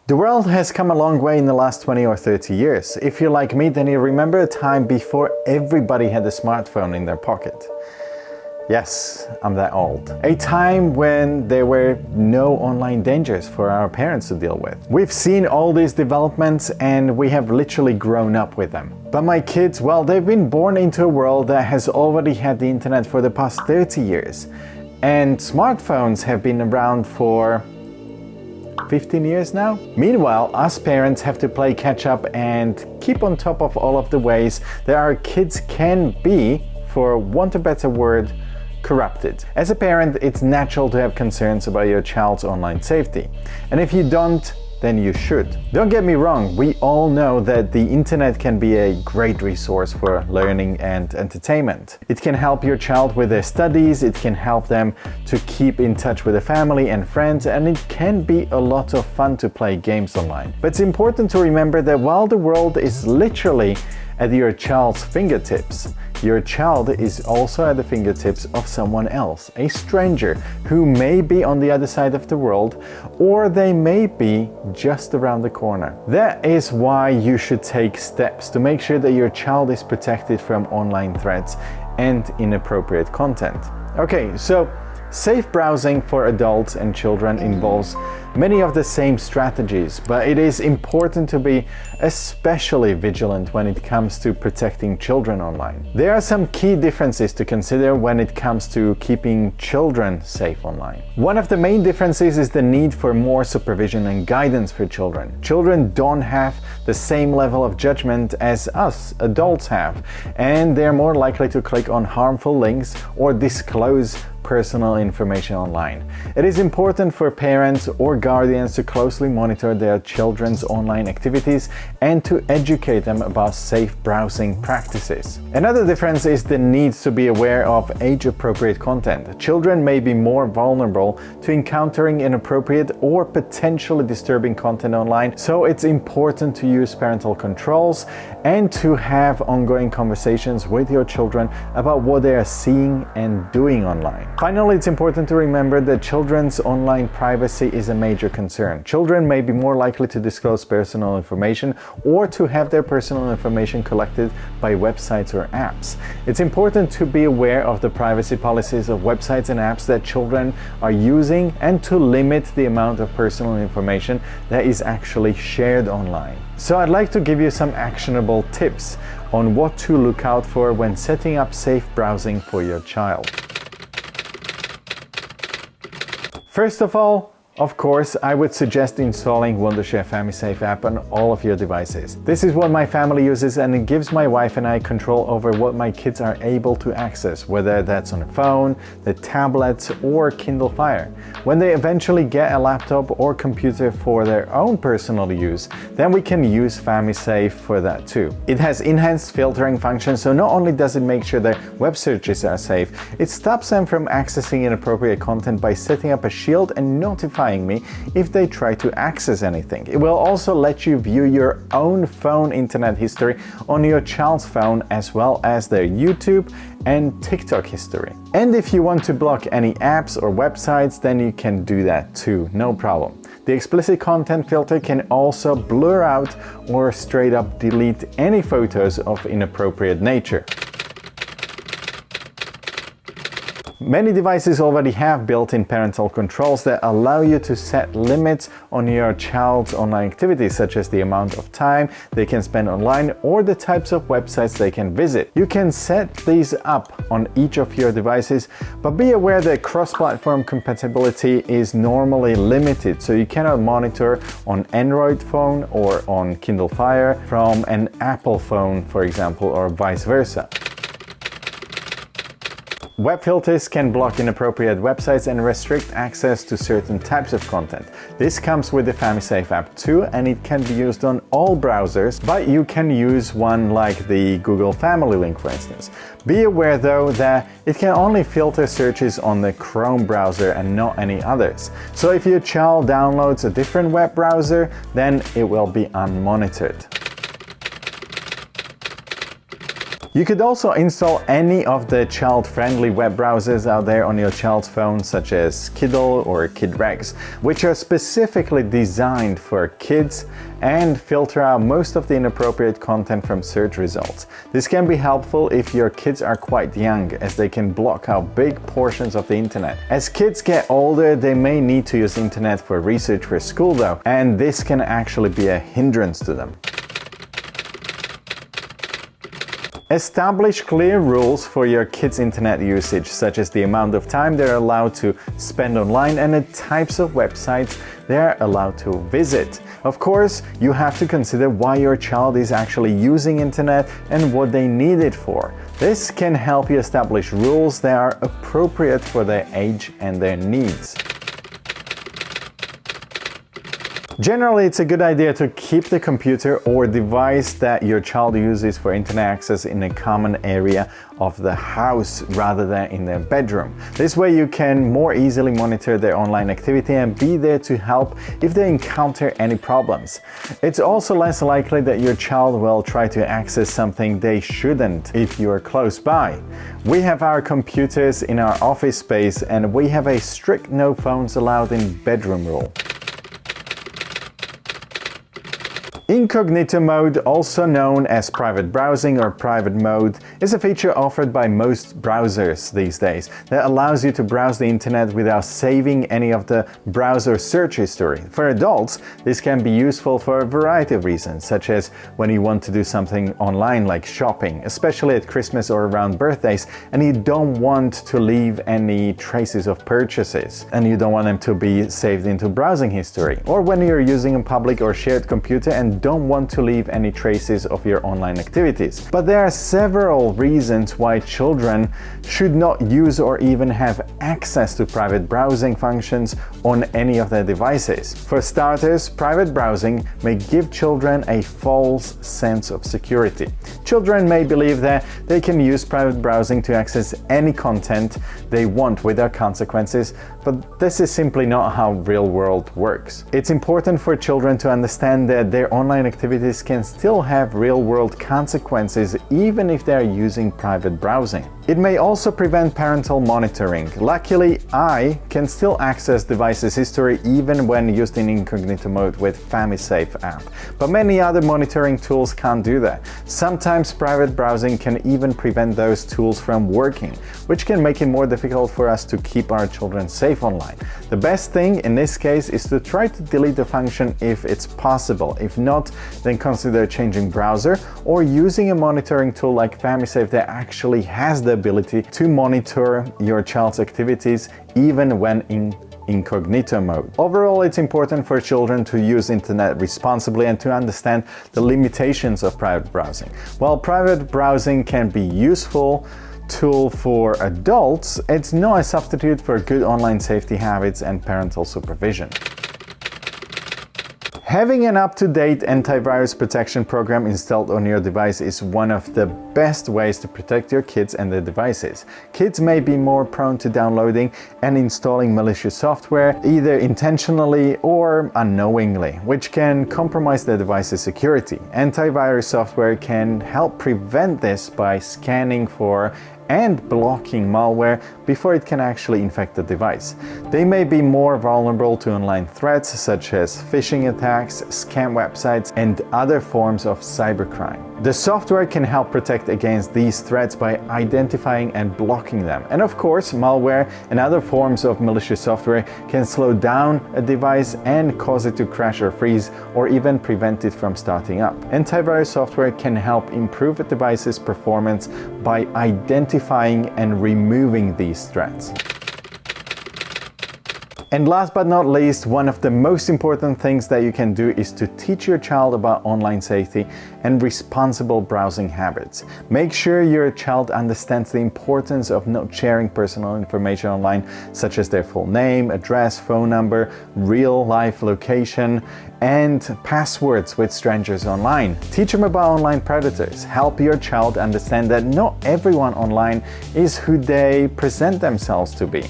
The world has come a long way in the last 20 or 30 years. If you're like me, then you remember a time before everybody had a smartphone in their pocket. Yes, I'm that old. A time when there were no online dangers for our parents to deal with. We've seen all these developments and we have literally grown up with them. But my kids, well, they've been born into a world that has already had the internet for the past 30 years. And smartphones have been around for 15 years now. Meanwhile, us parents have to play catch up and keep on top of all of the ways that our kids can be, for want of a better word, corrupted. As a parent, it's natural to have concerns about your child's online safety. And if you don't, then you should. Don't get me wrong, we all know that the internet can be a great resource for learning and entertainment. It can help your child with their studies, it can help them to keep in touch with their family and friends, and it can be a lot of fun to play games online. But it's important to remember that while the world is literally at your child's fingertips, your child is also at the fingertips of someone else, a stranger who may be on the other side of the world, or they may be just around the corner. That is why you should take steps to make sure that your child is protected from online threats and inappropriate content. Okay, so safe browsing for adults and children involves many of the same strategies, but it is important to be especially vigilant when it comes to protecting children online. There are some key differences to consider when it comes to keeping children safe online. One of the main differences is the need for more supervision and guidance for children. Children don't have the same level of judgment as us adults have, and they're more likely to click on harmful links or disclose personal information online. It is important for parents or guardians to closely monitor their children's online activities and to educate them about safe browsing practices. Another difference is the need to be aware of age-appropriate content. Children may be more vulnerable to encountering inappropriate or potentially disturbing content online, so it's important to use parental controls and to have ongoing conversations with your children about what they are seeing and doing online. Finally, it's important to remember that children's online privacy is a major concern. Children may be more likely to disclose personal information or to have their personal information collected by websites or apps. It's important to be aware of the privacy policies of websites and apps that children are using and to limit the amount of personal information that is actually shared online. So I'd like to give you some actionable tips on what to look out for when setting up safe browsing for your child. First of all, of course, I would suggest installing Wondershare Famisafe app on all of your devices. This is what my family uses, and it gives my wife and I control over what my kids are able to access, whether that's on a phone, the tablets, or Kindle Fire. When they eventually get a laptop or computer for their own personal use, then we can use Famisafe for that too. It has enhanced filtering functions, so not only does it make sure that web searches are safe, it stops them from accessing inappropriate content by setting up a shield and notifying me if they try to access anything. It will also let you view your own phone internet history on your child's phone, as well as their YouTube and TikTok history. And if you want to block any apps or websites, then you can do that too, no problem. The explicit content filter can also blur out or straight up delete any photos of inappropriate nature. Many devices already have built-in parental controls that allow you to set limits on your child's online activities, such as the amount of time they can spend online or the types of websites they can visit. You can set these up on each of your devices, but be aware that cross-platform compatibility is normally limited, so you cannot monitor on Android phone or on Kindle Fire from an Apple phone, for example, or vice versa. Web filters can block inappropriate websites and restrict access to certain types of content. This comes with the Famisafe app too, and it can be used on all browsers, but you can use one like the Google Family Link, for instance. Be aware though that it can only filter searches on the Chrome browser and not any others. So if your child downloads a different web browser, then it will be unmonitored. You could also install any of the child-friendly web browsers out there on your child's phone, such as Kiddle or KidRex, which are specifically designed for kids and filter out most of the inappropriate content from search results. This can be helpful if your kids are quite young, as they can block out big portions of the internet. As kids get older, they may need to use internet for research for school though, and this can actually be a hindrance to them. Establish clear rules for your kids' internet usage, such as the amount of time they're allowed to spend online and the types of websites they're allowed to visit. Of course, you have to consider why your child is actually using internet and what they need it for. This can help you establish rules that are appropriate for their age and their needs. Generally, it's a good idea to keep the computer or device that your child uses for internet access in a common area of the house rather than in their bedroom. This way you can more easily monitor their online activity and be there to help if they encounter any problems. It's also less likely that your child will try to access something they shouldn't if you are close by. We have our computers in our office space and we have a strict no phones allowed in bedroom rule. Incognito mode, also known as private browsing or private mode, is a feature offered by most browsers these days that allows you to browse the internet without saving any of the browser search history. For adults, this can be useful for a variety of reasons, such as when you want to do something online like shopping, especially at Christmas or around birthdays, and you don't want to leave any traces of purchases, and you don't want them to be saved into browsing history, or when you're using a public or shared computer and don't want to leave any traces of your online activities. But there are several reasons why children should not use or even have access to private browsing functions on any of their devices. For starters, private browsing may give children a false sense of security. Children may believe that they can use private browsing to access any content they want without consequences, but this is simply not how real world works. It's important for children to understand that their online activities can still have real-world consequences even if they are using private browsing. It may also prevent parental monitoring. Luckily, I can still access devices history even when used in incognito mode with Famisafe app, but many other monitoring tools can't do that. Sometimes private browsing can even prevent those tools from working, which can make it more difficult for us to keep our children safe online. The best thing in this case is to try to delete the function if it's possible. If not, then consider changing browser or using a monitoring tool like Famisafe that actually has the ability to monitor your child's activities even when in incognito mode. Overall, it's important for children to use internet responsibly and to understand the limitations of private browsing. While private browsing can be useful tool for adults, it's not a substitute for good online safety habits and parental supervision. Having an up-to-date antivirus protection program installed on your device is one of the best ways to protect your kids and their devices. Kids may be more prone to downloading and installing malicious software, either intentionally or unknowingly, which can compromise their device's security. Antivirus software can help prevent this by scanning for and blocking malware before it can actually infect the device. They may be more vulnerable to online threats such as phishing attacks, scam websites, and other forms of cybercrime. The software can help protect against these threats by identifying and blocking them. And of course, malware and other forms of malicious software can slow down a device and cause it to crash or freeze, or even prevent it from starting up. Antivirus software can help improve a device's performance by identifying and removing these threats. And last but not least, one of the most important things that you can do is to teach your child about online safety and responsible browsing habits. Make sure your child understands the importance of not sharing personal information online, such as their full name, address, phone number, real-life location, and passwords with strangers online. Teach them about online predators. Help your child understand that not everyone online is who they present themselves to be.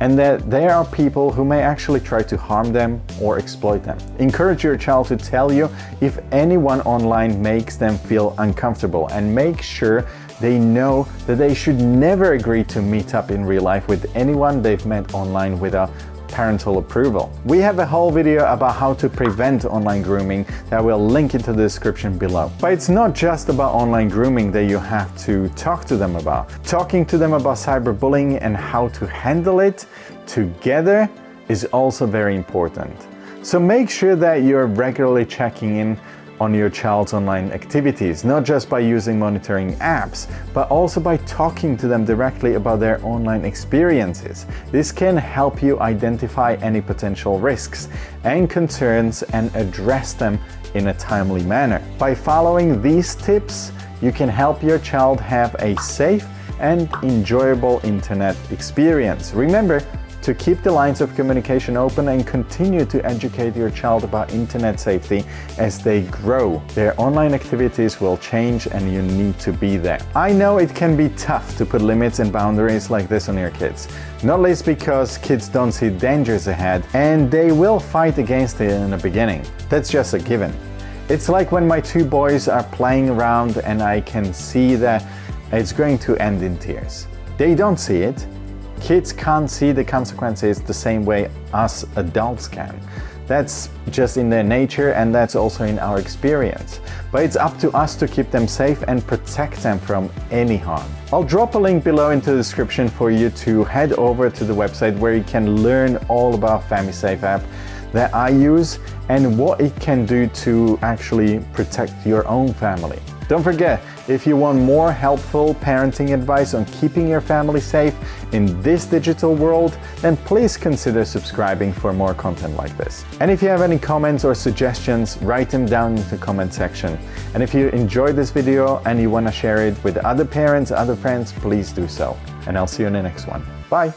and that there are people who may actually try to harm them or exploit them. Encourage your child to tell you if anyone online makes them feel uncomfortable, and make sure they know that they should never agree to meet up in real life with anyone they've met online without parental approval. We have a whole video about how to prevent online grooming that we'll link into the description below. But it's not just about online grooming that you have to talk to them about. Talking to them about cyberbullying and how to handle it together is also very important. So make sure that you're regularly checking in on your child's online activities, not just by using monitoring apps, but also by talking to them directly about their online experiences. This can help you identify any potential risks and concerns and address them in a timely manner. By following these tips, you can help your child have a safe and enjoyable internet experience. Remember to keep the lines of communication open and continue to educate your child about internet safety as they grow. Their online activities will change and you need to be there. I know it can be tough to put limits and boundaries like this on your kids, not least because kids don't see dangers ahead and they will fight against it in the beginning. That's just a given. It's like when my two boys are playing around and I can see that it's going to end in tears. They don't see it. Kids can't see the consequences the same way us adults can. That's just in their nature, and that's also in our experience. But it's up to us to keep them safe and protect them from any harm. I'll drop a link below into the description for you to head over to the website where you can learn all about Famisafe app that I use and what it can do to actually protect your own family. Don't forget, if you want more helpful parenting advice on keeping your family safe in this digital world, then please consider subscribing for more content like this. And if you have any comments or suggestions, write them down in the comment section. And if you enjoyed this video and you want to share it with other parents, other friends, please do so. And I'll see you in the next one. Bye!